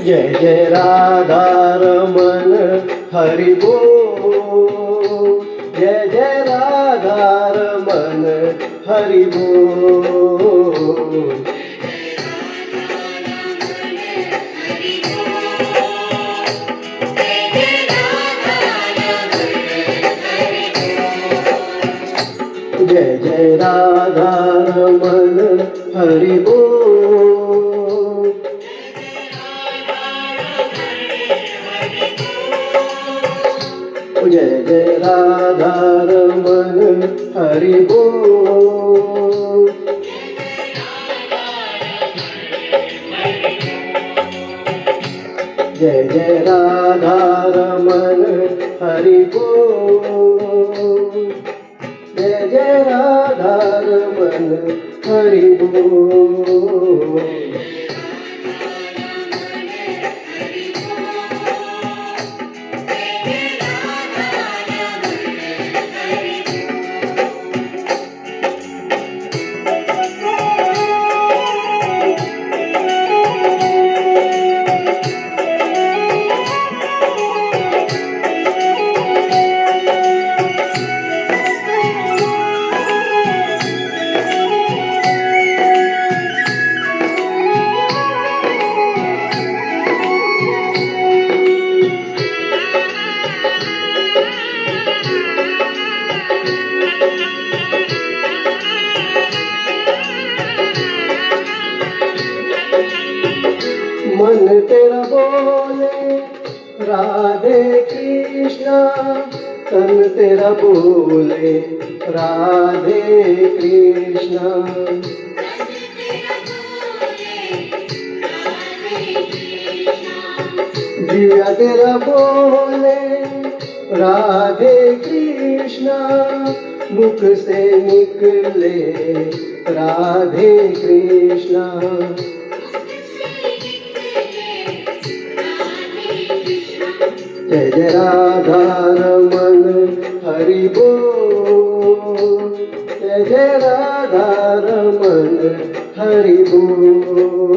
जय जय राधा रमन हरि बोल, जय जय राधा रमन हरि बोल। जय जय राधा रमन हरि बोल, जय जय राधा रमन हरि बोल। जय जय राधा रमन हरि बोल, जय जय राधा रमन हरि बोल। मन तेरा बोले राधे कृष्णा, तन तेरा बोले राधे कृष्णा। जिया तेरा बोले राधे कृष्णा, मुख से निकले राधे कृष्णा। जय जय राधा रमन हरि बोल, जय जय राधा रमन हरि बोल।